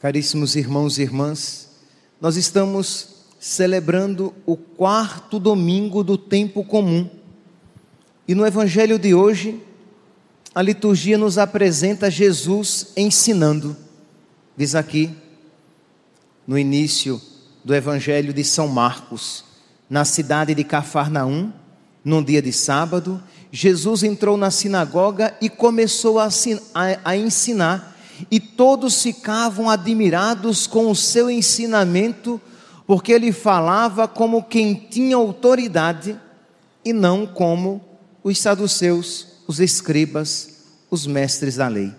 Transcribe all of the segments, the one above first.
Caríssimos irmãos e irmãs, nós estamos celebrando o 4º domingo do tempo comum. E no Evangelho de hoje, a liturgia nos apresenta Jesus ensinando. Diz aqui, no início do Evangelho de São Marcos, na cidade de Cafarnaum, num dia de sábado, Jesus entrou na sinagoga e começou a ensinar. E todos ficavam admirados com o seu ensinamento, porque ele falava como quem tinha autoridade e não como os saduceus, os escribas, os mestres da lei.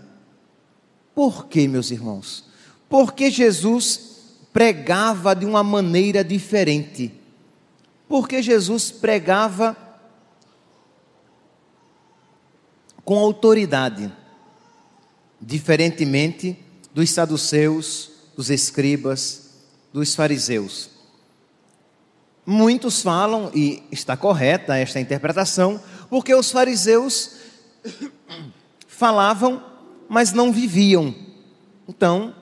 Por quê, meus irmãos? Porque Jesus pregava de uma maneira diferente. Porque Jesus pregava com autoridade, diferentemente dos saduceus, dos escribas, dos fariseus. Muitos falam, e está correta esta interpretação, porque os fariseus falavam, mas não viviam. Então,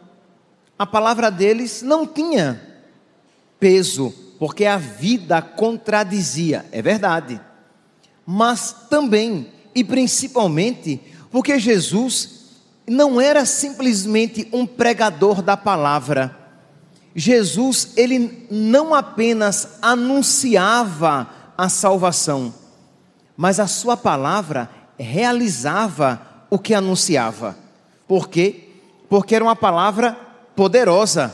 a palavra deles não tinha peso, porque a vida contradizia, é verdade. Mas também, e principalmente, porque Jesus não era simplesmente um pregador da palavra. Jesus, ele não apenas anunciava a salvação, mas a sua palavra realizava o que anunciava. Por quê? Porque era uma palavra poderosa.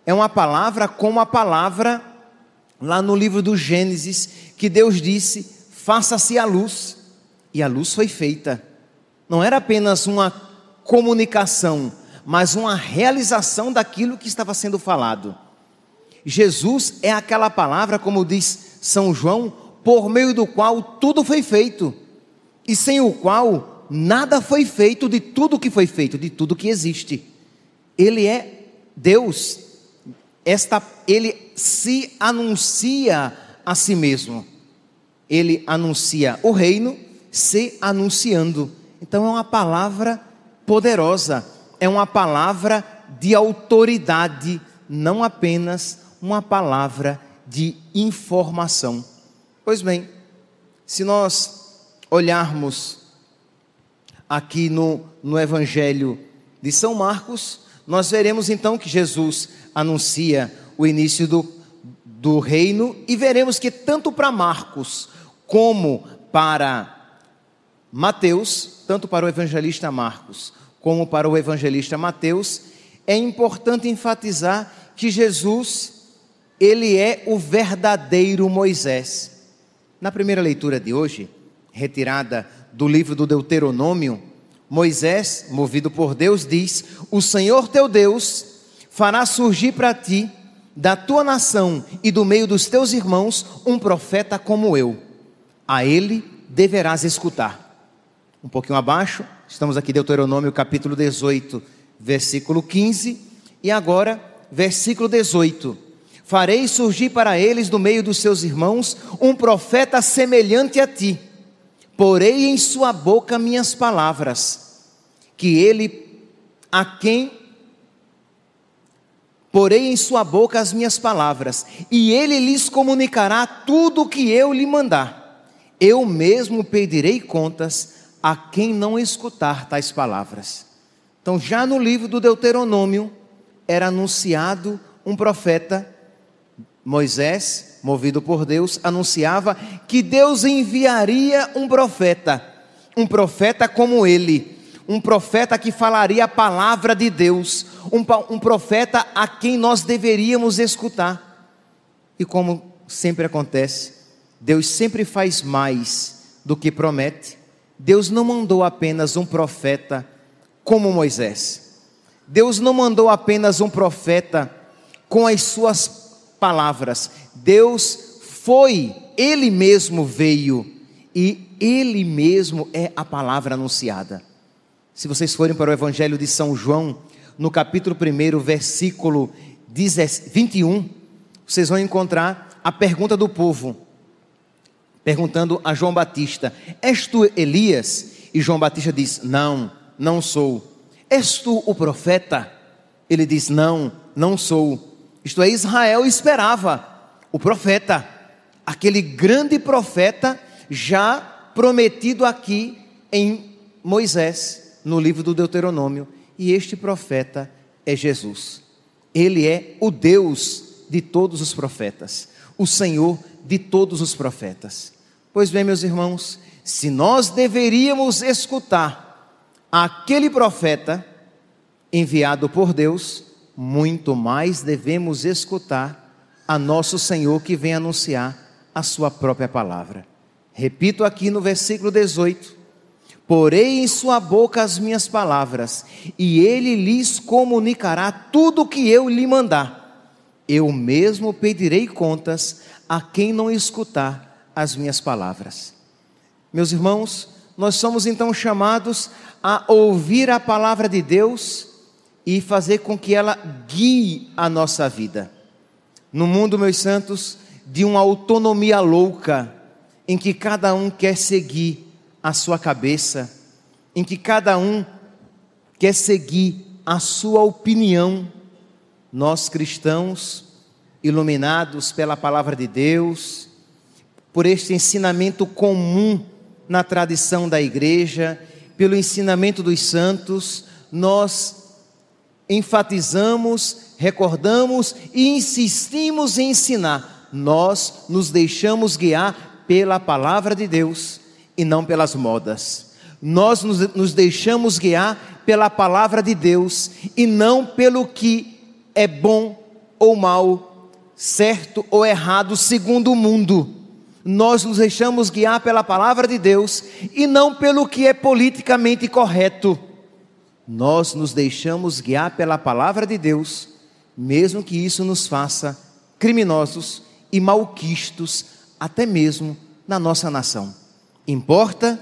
É uma palavra como a palavra lá no livro do Gênesis, que Deus disse: faça-se a luz, e a luz foi feita. Não era apenas uma comunicação, mas uma realização daquilo que estava sendo falado. Jesus é aquela palavra, como diz São João, por meio do qual tudo foi feito, e sem o qual nada foi feito de tudo que foi feito, de tudo que existe. Ele é Deus, ele se anuncia a si mesmo, ele anuncia o reino se anunciando. Então é uma palavra poderosa, é uma palavra de autoridade, não apenas uma palavra de informação. Pois bem, se nós olharmos aqui no Evangelho de São Marcos, nós veremos então que Jesus anuncia o início do reino, e veremos que tanto para Marcos como para Mateus, tanto para o evangelista Marcos como para o evangelista Mateus, é importante enfatizar que Jesus, ele é o verdadeiro Moisés. Na primeira leitura de hoje, retirada do livro do Deuteronômio, Moisés, movido por Deus, diz: o Senhor teu Deus fará surgir para ti, da tua nação e do meio dos teus irmãos, um profeta como eu. A ele deverás escutar. Um pouquinho abaixo, estamos aqui em Deuteronômio capítulo 18, versículo 15, e agora, versículo 18. Farei surgir para eles do meio dos seus irmãos um profeta semelhante a ti. Porei em sua boca minhas palavras, porei em sua boca as minhas palavras, e ele lhes comunicará tudo o que eu lhe mandar. Eu mesmo pedirei contas a quem não escutar tais palavras. Então, já no livro do Deuteronômio, era anunciado um profeta. Moisés, movido por Deus, anunciava que Deus enviaria um profeta como ele, um profeta que falaria a palavra de Deus, um profeta a quem nós deveríamos escutar. E como sempre acontece, Deus sempre faz mais do que promete. Deus não mandou apenas um profeta como Moisés. Deus não mandou apenas um profeta com as suas palavras. Deus foi, ele mesmo veio, e ele mesmo é a palavra anunciada. Se vocês forem para o Evangelho de São João, no capítulo 1, versículo 21, vocês vão encontrar a pergunta do povo, perguntando a João Batista: és tu Elias? E João Batista diz: não, não sou. És tu o profeta? Ele diz: não, não sou. Isto é, Israel esperava o profeta, aquele grande profeta já prometido aqui em Moisés, no livro do Deuteronômio. E este profeta é Jesus. Ele é o Deus de todos os profetas, o Senhor de todos os profetas. Pois bem, meus irmãos, se nós deveríamos escutar aquele profeta enviado por Deus, muito mais devemos escutar a nosso Senhor, que vem anunciar a sua própria palavra. Repito aqui no versículo 18: porei em sua boca as minhas palavras, e ele lhes comunicará tudo o que eu lhe mandar. Eu mesmo pedirei contas a quem não escutar as minhas palavras. Meus irmãos, nós somos então chamados a ouvir a palavra de Deus e fazer com que ela guie a nossa vida. No mundo, meus santos, de uma autonomia louca, em que cada um quer seguir a sua cabeça, em que cada um quer seguir a sua opinião, nós cristãos, iluminados pela palavra de Deus, por este ensinamento comum na tradição da igreja, pelo ensinamento dos santos, nós enfatizamos, recordamos e insistimos em ensinar. Nós nos deixamos guiar pela palavra de Deus e não pelas modas. Nós nos deixamos guiar pela palavra de Deus e não pelo que é bom ou mal, certo ou errado segundo o mundo. Nós nos deixamos guiar pela palavra de Deus e não pelo que é politicamente correto. Nós nos deixamos guiar pela palavra de Deus, mesmo que isso nos faça criminosos e malquistos, até mesmo na nossa nação. Importa,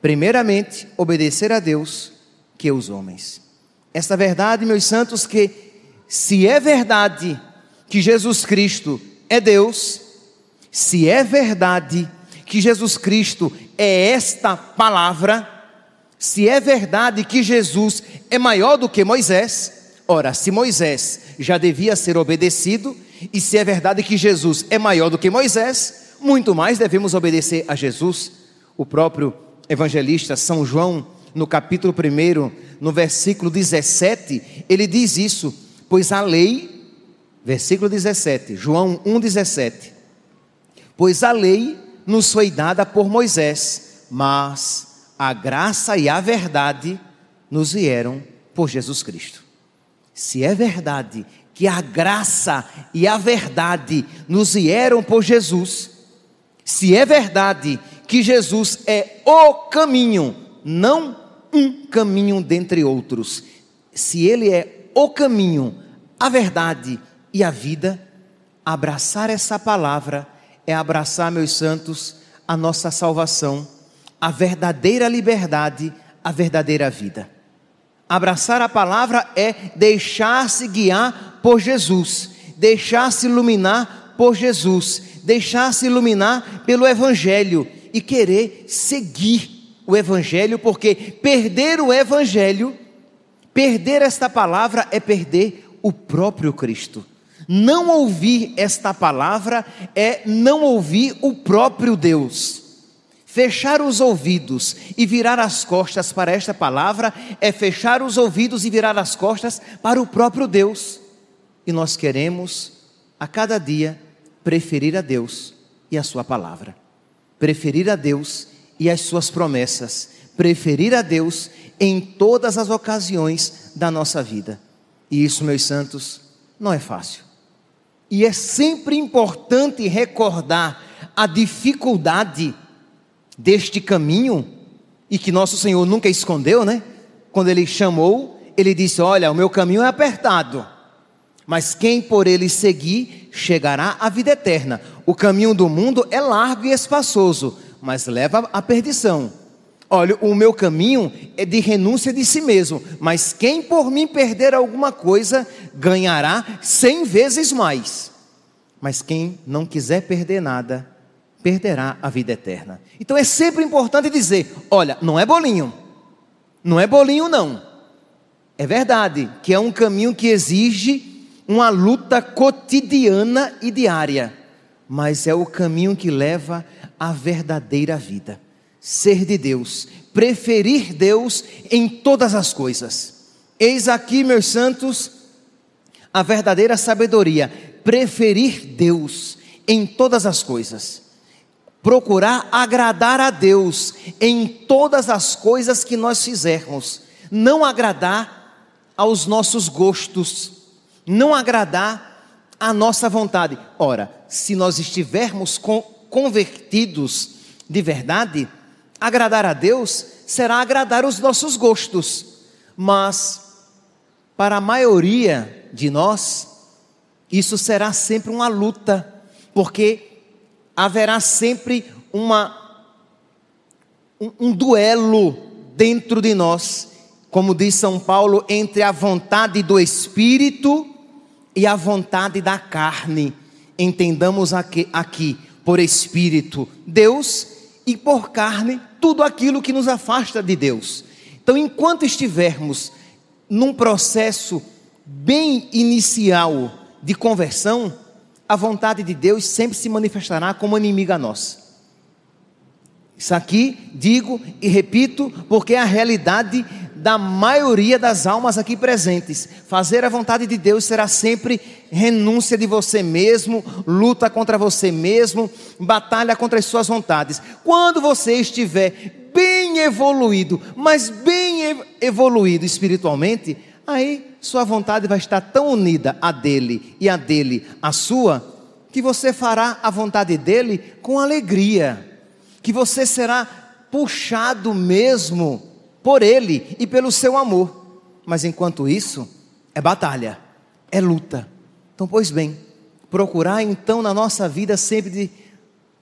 primeiramente, obedecer a Deus que aos homens. Esta verdade, meus santos, que se é verdade que Jesus Cristo é Deus, se é verdade que Jesus Cristo é esta palavra, se é verdade que Jesus é maior do que Moisés, ora, se Moisés já devia ser obedecido, e se é verdade que Jesus é maior do que Moisés, muito mais devemos obedecer a Jesus. O próprio evangelista São João, no capítulo 1, no versículo 17, ele diz isso: pois a lei, versículo 17, João 1,17, pois a lei nos foi dada por Moisés, mas a graça e a verdade nos vieram por Jesus Cristo. Se é verdade que a graça e a verdade nos vieram por Jesus, se é verdade que Jesus é o caminho, não um caminho dentre outros, se Ele é o caminho, a verdade e a vida, abraçar essa palavra é abraçar, meus santos, a nossa salvação, a verdadeira liberdade, a verdadeira vida. Abraçar a palavra é deixar-se guiar por Jesus, deixar-se iluminar por Jesus, deixar-se iluminar pelo Evangelho e querer seguir o Evangelho, porque perder o Evangelho, perder esta palavra é perder o próprio Cristo. Não ouvir esta palavra é não ouvir o próprio Deus. Fechar os ouvidos e virar as costas para esta palavra é fechar os ouvidos e virar as costas para o próprio Deus. E nós queremos, a cada dia, preferir a Deus e a sua palavra. Preferir a Deus e as suas promessas. Preferir a Deus em todas as ocasiões da nossa vida. E isso, meus santos, não é fácil. E é sempre importante recordar a dificuldade deste caminho, e que nosso Senhor nunca escondeu, né? Quando Ele chamou, Ele disse: olha, o meu caminho é apertado, mas quem por ele seguir, chegará à vida eterna. O caminho do mundo é largo e espaçoso, mas leva à perdição. Olha, o meu caminho é de renúncia de si mesmo, mas quem por mim perder alguma coisa, ganhará 100 vezes mais. Mas quem não quiser perder nada, perderá a vida eterna. Então é sempre importante dizer: olha, não é bolinho, não é bolinho não. É verdade que é um caminho que exige uma luta cotidiana e diária, mas é o caminho que leva à verdadeira vida. Ser de Deus, preferir Deus em todas as coisas. Eis aqui, meus santos, a verdadeira sabedoria: preferir Deus em todas as coisas. Procurar agradar a Deus em todas as coisas que nós fizermos. Não agradar aos nossos gostos, não agradar à nossa vontade. Ora, se nós estivermos convertidos de verdade, agradar a Deus será agradar os nossos gostos. Mas para a maioria de nós, isso será sempre uma luta, porque haverá sempre um duelo dentro de nós, como diz São Paulo, entre a vontade do Espírito e a vontade da carne. Entendamos aqui por Espírito Deus e por carne tudo aquilo que nos afasta de Deus. Então, enquanto estivermos num processo bem inicial de conversão, a vontade de Deus sempre se manifestará como inimiga nossa. Isso aqui digo e repito, porque é a realidade da maioria das almas aqui presentes. Fazer a vontade de Deus será sempre renúncia de você mesmo, luta contra você mesmo, batalha contra as suas vontades. Quando você estiver bem evoluído, mas bem evoluído espiritualmente, aí sua vontade vai estar tão unida a dele e a dele a sua, que você fará a vontade dele com alegria, que você será puxado mesmo por ele e pelo seu amor. Mas enquanto isso, é batalha, é luta. Então, pois bem, procurar então na nossa vida sempre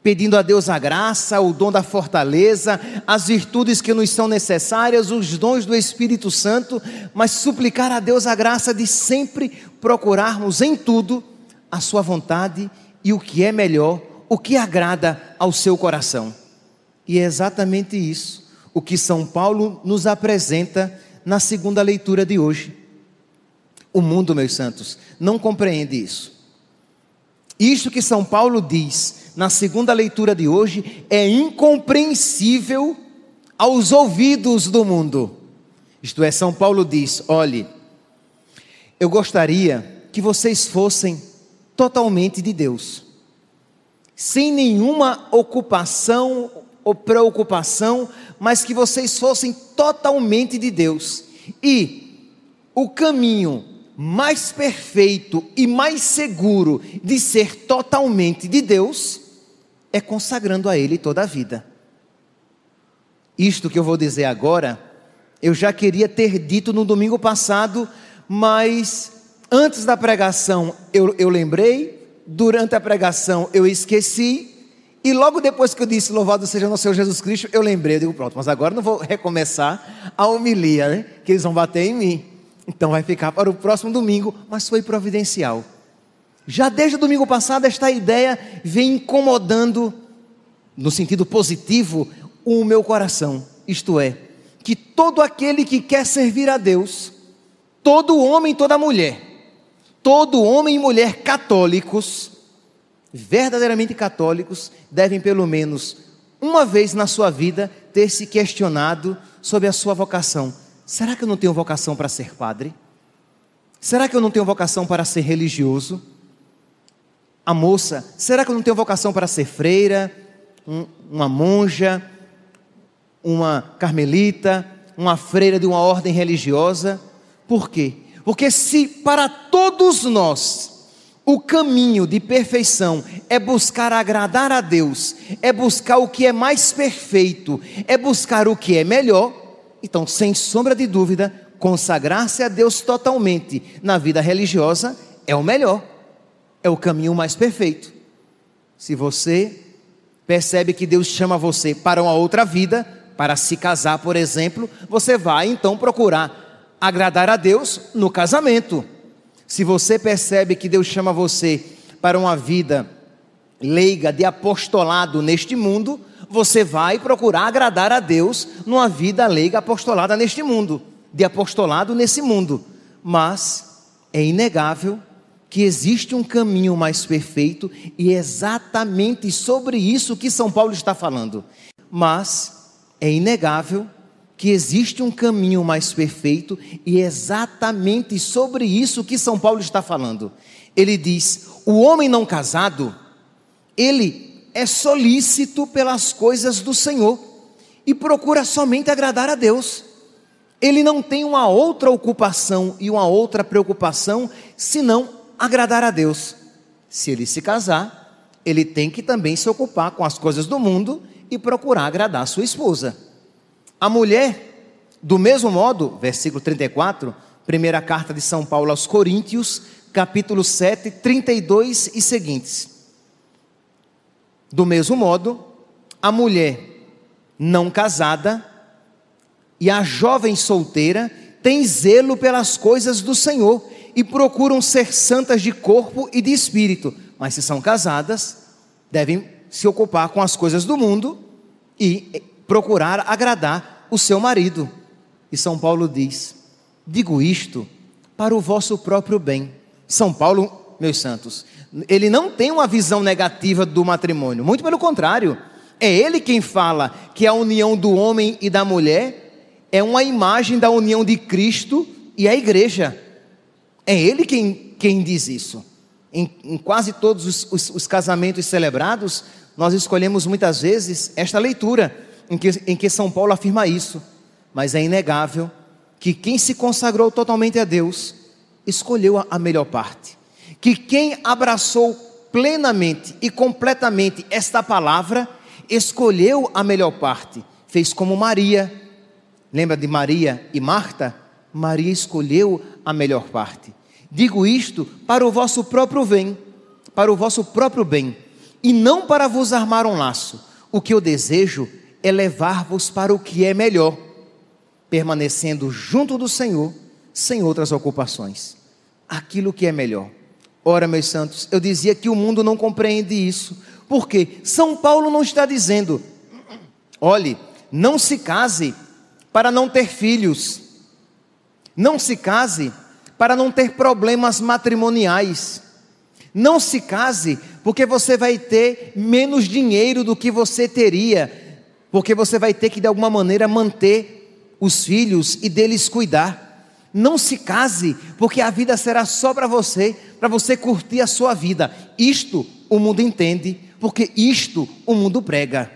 pedindo a Deus a graça, o dom da fortaleza, as virtudes que nos são necessárias, os dons do Espírito Santo, mas suplicar a Deus a graça de sempre procurarmos em tudo a sua vontade e o que é melhor, o que agrada ao seu coração. E é exatamente isso o que São Paulo nos apresenta na segunda leitura de hoje. O mundo, meus santos, não compreende isso. Isto que São Paulo diz na segunda leitura de hoje é incompreensível aos ouvidos do mundo. Isto é, São Paulo diz: olhe, eu gostaria que vocês fossem totalmente de Deus, sem nenhuma ocupação ou preocupação, mas que vocês fossem totalmente de Deus. E o caminho mais perfeito e mais seguro de ser totalmente de Deus é consagrando a Ele toda a vida. Isto que eu vou dizer agora, eu já queria ter dito no domingo passado, mas antes da pregação eu lembrei, durante a pregação eu esqueci, e logo depois que eu disse louvado seja nosso Senhor Jesus Cristo, eu lembrei, eu digo pronto, mas agora não vou recomeçar a homilia, né? Que eles vão bater em mim. Então vai ficar para o próximo domingo, mas foi providencial. Já desde o domingo passado esta ideia vem incomodando, no sentido positivo, o meu coração. Isto é, que todo aquele que quer servir a Deus, todo homem e toda mulher, todo homem e mulher católicos, verdadeiramente católicos, devem pelo menos uma vez na sua vida ter se questionado sobre a sua vocação. Será que eu não tenho vocação para ser padre? Será que eu não tenho vocação para ser religioso? A moça, será que eu não tenho vocação para ser freira, uma monja, uma carmelita, uma freira de uma ordem religiosa? Por quê? Porque se para todos nós o caminho de perfeição é buscar agradar a Deus, é buscar o que é mais perfeito, é buscar o que é melhor, então, sem sombra de dúvida, consagrar-se a Deus totalmente na vida religiosa é o melhor, é o caminho mais perfeito. Se você percebe que Deus chama você para uma outra vida, para se casar, por exemplo, você vai então procurar agradar a Deus no casamento. Se você percebe que Deus chama você para uma vida leiga de apostolado neste mundo, você vai procurar agradar a Deus numa vida leiga apostolada neste mundo. de apostolado nesse mundo, mas é inegável que existe um caminho mais perfeito, e é exatamente sobre isso que São Paulo está falando. Mas é inegável que existe um caminho mais perfeito, e é exatamente sobre isso que São Paulo está falando. Ele diz: o homem não casado, ele é solícito pelas coisas do Senhor e procura somente agradar a Deus. Ele não tem uma outra ocupação e uma outra preocupação senão agradar a Deus. Se ele se casar, ele tem que também se ocupar com as coisas do mundo e procurar agradar a sua esposa. A mulher, do mesmo modo, versículo 34, primeira carta de São Paulo aos Coríntios, capítulo 7, 32 e seguintes. Do mesmo modo, a mulher não casada e a jovem solteira têm zelo pelas coisas do Senhor e procuram ser santas de corpo e de espírito, mas se são casadas, devem se ocupar com as coisas do mundo e procurar agradar o seu marido. E São Paulo diz: digo isto para o vosso próprio bem. São Paulo, meus santos, ele não tem uma visão negativa do matrimônio, muito pelo contrário, é ele quem fala que a união do homem e da mulher é uma imagem da união de Cristo e a igreja. É ele quem diz isso. Em quase todos os casamentos celebrados, nós escolhemos muitas vezes esta leitura, em que São Paulo afirma isso. Mas é inegável que quem se consagrou totalmente a Deus, escolheu a melhor parte. Que quem abraçou plenamente e completamente esta palavra, escolheu a melhor parte. Fez como Maria. Lembra de Maria e Marta? Maria escolheu a melhor parte. Digo isto para o vosso próprio bem, e não para vos armar um laço. O que eu desejo é levar-vos para o que é melhor, permanecendo junto do Senhor, sem outras ocupações. Aquilo que é melhor. Ora, meus santos, eu dizia que o mundo não compreende isso. Por quê? São Paulo não está dizendo: olhe, não se case para não ter filhos. Não se case para não ter problemas matrimoniais. Não se case porque você vai ter menos dinheiro do que você teria, porque você vai ter que de alguma maneira manter os filhos e deles cuidar. Não se case porque a vida será só para você curtir a sua vida. Isto o mundo entende, porque isto o mundo prega.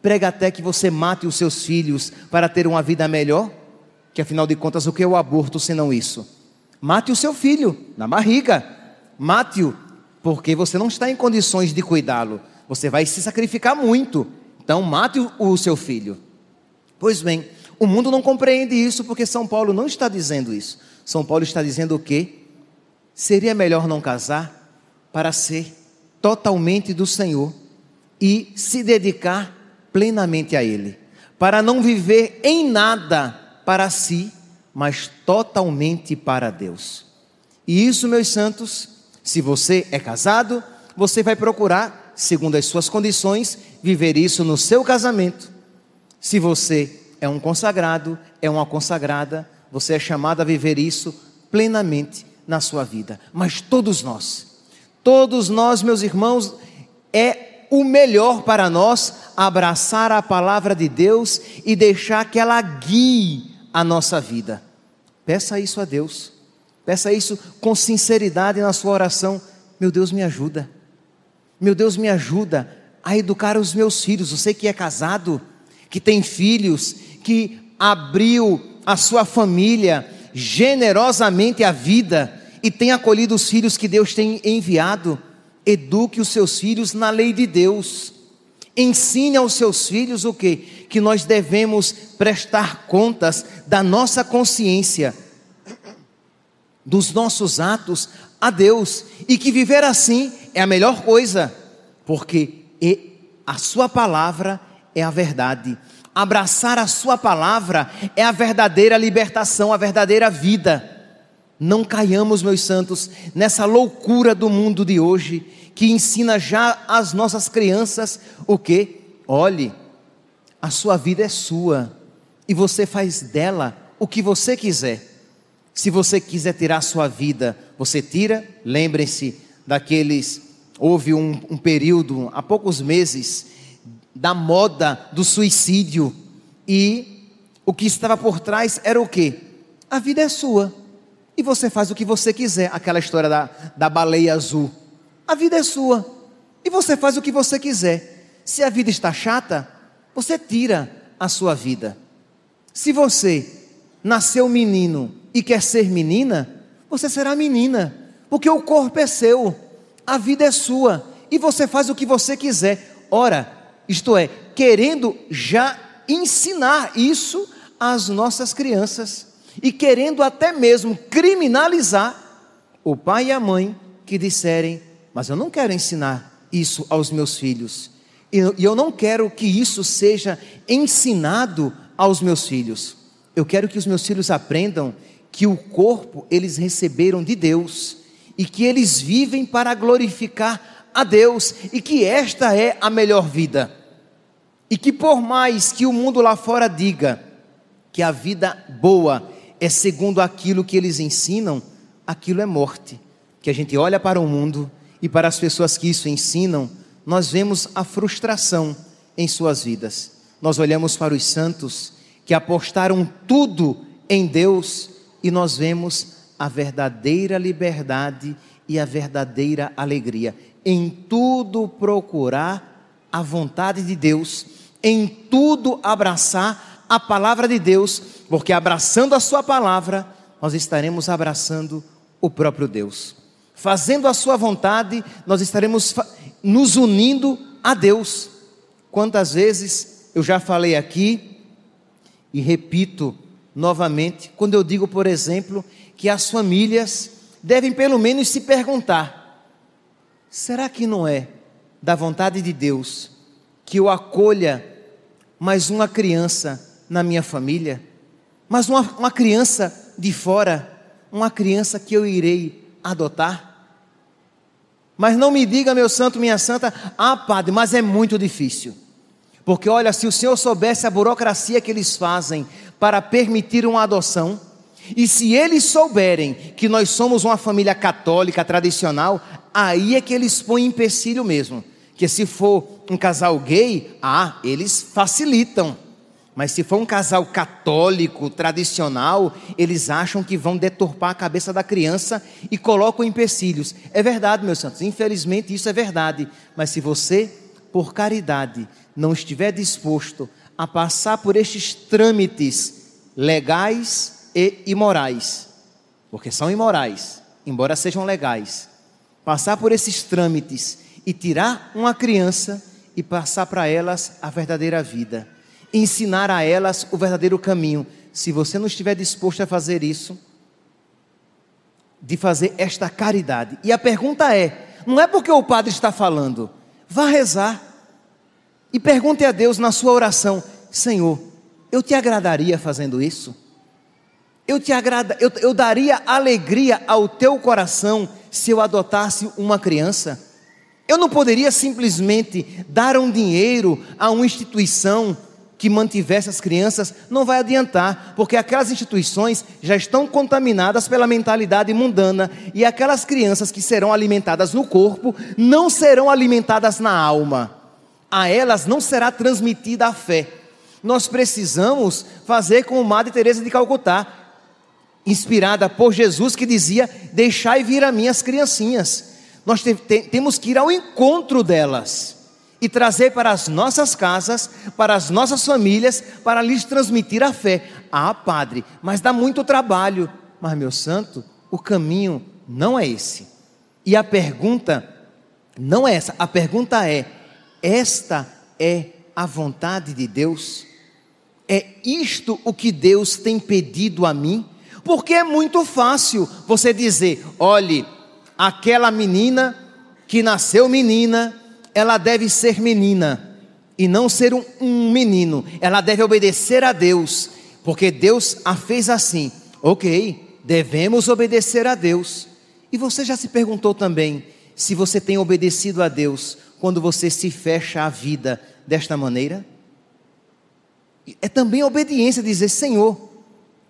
Prega até que você mate os seus filhos para ter uma vida melhor, que afinal de contas o que é o aborto senão isso? Mate o seu filho na barriga, mate-o, porque você não está em condições de cuidá-lo, você vai se sacrificar muito, então mate o seu filho. Pois bem, o mundo não compreende isso, porque São Paulo não está dizendo isso. São Paulo está dizendo o quê? Seria melhor não casar para ser totalmente do Senhor e se dedicar plenamente a Ele, para não viver em nada para si, mas totalmente para Deus. E isso, meus santos, se você é casado, você vai procurar, segundo as suas condições, viver isso no seu casamento. Se você é um consagrado, é uma consagrada, você é chamado a viver isso plenamente na sua vida. Mas todos nós, meus irmãos, é o melhor para nós abraçar a palavra de Deus e deixar que ela guie a nossa vida. Peça isso a Deus, peça isso com sinceridade na sua oração. Meu Deus, me ajuda a educar os meus filhos. Você que é casado, que tem filhos, que abriu a sua família generosamente à vida e tem acolhido os filhos que Deus tem enviado, eduque os seus filhos na lei de Deus. Ensine aos seus filhos o quê? Que nós devemos prestar contas da nossa consciência, dos nossos atos a Deus, e que viver assim é a melhor coisa, porque a sua palavra é a verdade. Abraçar a sua palavra é a verdadeira libertação, a verdadeira vida. Não caiamos, meus santos, nessa loucura do mundo de hoje, que ensina já às nossas crianças o quê? Olhe, a sua vida é sua, e você faz dela o que você quiser. Se você quiser tirar sua vida, você tira. Lembrem-se houve um período, há poucos meses, da moda do suicídio. E o que estava por trás era o quê? A vida é sua. E você faz o que você quiser. Aquela história da baleia azul. A vida é sua. E você faz o que você quiser. Se a vida está chata, você tira a sua vida. Se você nasceu menino e quer ser menina, você será menina, porque o corpo é seu, a vida é sua, e você faz o que você quiser. Ora, isto é, querendo já ensinar isso às nossas crianças, e querendo até mesmo criminalizar o pai e a mãe que disserem: mas eu não quero ensinar isso aos meus filhos, e eu não quero que isso seja ensinado aos meus filhos. Eu quero que os meus filhos aprendam que o corpo eles receberam de Deus, e que eles vivem para glorificar a Deus, e que esta é a melhor vida, e que por mais que o mundo lá fora diga que a vida boa é segundo aquilo que eles ensinam, aquilo é morte. Que a gente olha para o mundo e para as pessoas que isso ensinam, nós vemos a frustração em suas vidas. Nós olhamos para os santos que apostaram tudo em Deus, e nós vemos a verdadeira liberdade e a verdadeira alegria. Em tudo procurar a vontade de Deus, em tudo abraçar a palavra de Deus, porque abraçando a sua palavra, nós estaremos abraçando o próprio Deus. Fazendo a sua vontade, nós estaremos nos unindo a Deus. Quantas vezes eu já falei aqui, e repito novamente, quando eu digo, por exemplo, que as famílias devem pelo menos se perguntar: será que não é da vontade de Deus que eu acolha mais uma criança na minha família? Mas uma criança de fora, uma criança que eu irei adotar? Mas não me diga, meu santo, minha santa: ah, padre, mas é muito difícil. Porque olha, se o senhor soubesse a burocracia que eles fazem para permitir uma adoção, e se eles souberem que nós somos uma família católica tradicional, aí é que eles põem empecilho mesmo. Que se for um casal gay, eles facilitam. Mas se for um casal católico tradicional, eles acham que vão deturpar a cabeça da criança e colocam empecilhos. É verdade, meus santos, infelizmente isso é verdade. Mas se você, por caridade, não estiver disposto a passar por estes trâmites legais e imorais, porque são imorais, embora sejam legais, passar por esses trâmites e tirar uma criança e passar para elas a verdadeira vida, ensinar a elas o verdadeiro caminho, se você não estiver disposto a fazer isso, de fazer esta caridade. E a pergunta é, não é porque o padre está falando, vá rezar e pergunte a Deus na sua oração: Senhor, eu te agradaria fazendo isso? Eu daria alegria ao teu coração se eu adotasse uma criança? Eu não poderia simplesmente dar um dinheiro a uma instituição que mantivesse as crianças? Não vai adiantar, porque aquelas instituições já estão contaminadas pela mentalidade mundana, e aquelas crianças que serão alimentadas no corpo não serão alimentadas na alma. A elas não será transmitida a fé. Nós precisamos fazer como Madre Teresa de Calcutá, inspirada por Jesus, que dizia: deixai vir a mim as criancinhas. Nós temos que ir ao encontro delas e trazer para as nossas casas, para as nossas famílias, para lhes transmitir a fé. Ah, padre, mas dá muito trabalho. Mas, meu santo, o caminho não é esse. E a pergunta não é essa. A pergunta é: esta é a vontade de Deus? É isto o que Deus tem pedido a mim? Porque é muito fácil você dizer: olhe, aquela menina que nasceu menina, ela deve ser menina e não ser um menino. Ela deve obedecer a Deus, porque Deus a fez assim. Ok, devemos obedecer a Deus. E você já se perguntou também se você tem obedecido a Deus quando você se fecha à vida desta maneira? É também obediência dizer: Senhor,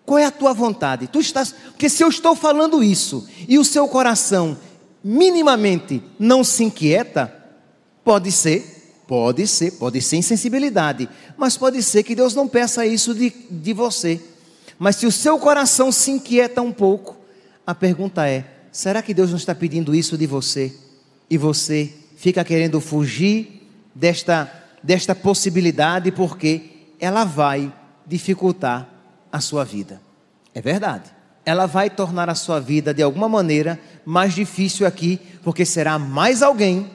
Qual é a tua vontade? Porque se eu estou falando isso e o seu coração minimamente não se inquieta, pode ser insensibilidade, mas pode ser que Deus não peça isso de você. Mas se o seu coração se inquieta um pouco, a pergunta é: será que Deus não está pedindo isso de você? E você fica querendo fugir desta possibilidade porque ela vai dificultar a sua vida. É verdade. Ela vai tornar a sua vida de alguma maneira mais difícil aqui, porque será mais alguém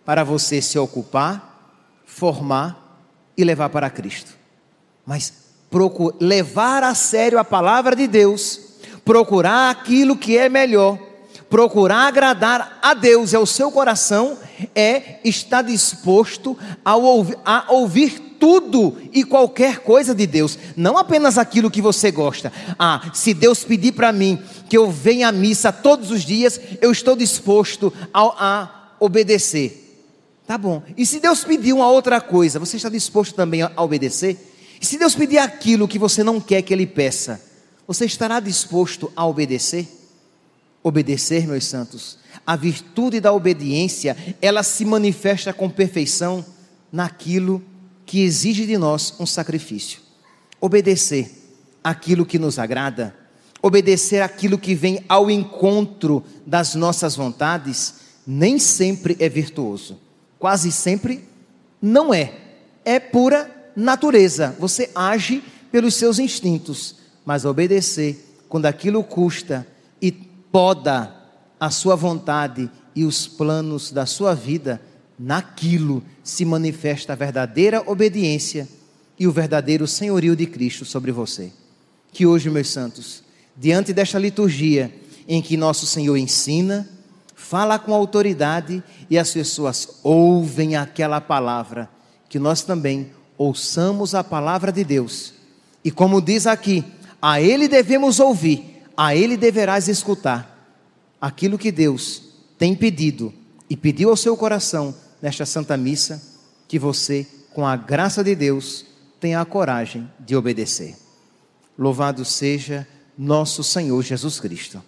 para você se ocupar, formar e levar para Cristo. Mas levar a sério a palavra de Deus, procurar aquilo que é melhor, procurar agradar a Deus e ao seu coração, é estar disposto a ouvir tudo e qualquer coisa de Deus, não apenas aquilo que você gosta. Se Deus pedir para mim que eu venha à missa todos os dias, eu estou disposto a obedecer. Tá bom. E se Deus pedir uma outra coisa, você está disposto também a obedecer? E se Deus pedir aquilo que você não quer que Ele peça, você estará disposto a obedecer? Obedecer, meus santos, a virtude da obediência, ela se manifesta com perfeição naquilo que exige de nós um sacrifício. Obedecer aquilo que nos agrada, obedecer aquilo que vem ao encontro das nossas vontades, nem sempre é virtuoso. Quase sempre não é. É pura natureza. Você age pelos seus instintos, mas obedecer quando aquilo custa e poda a sua vontade e os planos da sua vida, naquilo se manifesta a verdadeira obediência e o verdadeiro senhorio de Cristo sobre você. Que hoje, meus santos, diante desta liturgia em que nosso Senhor ensina, fala com autoridade e as pessoas ouvem aquela palavra, que nós também ouçamos a palavra de Deus. E como diz aqui, a Ele devemos ouvir, a Ele deverás escutar. Aquilo que Deus tem pedido e pediu ao seu coração nesta Santa Missa, que você, com a graça de Deus, tenha a coragem de obedecer. Louvado seja nosso Senhor Jesus Cristo.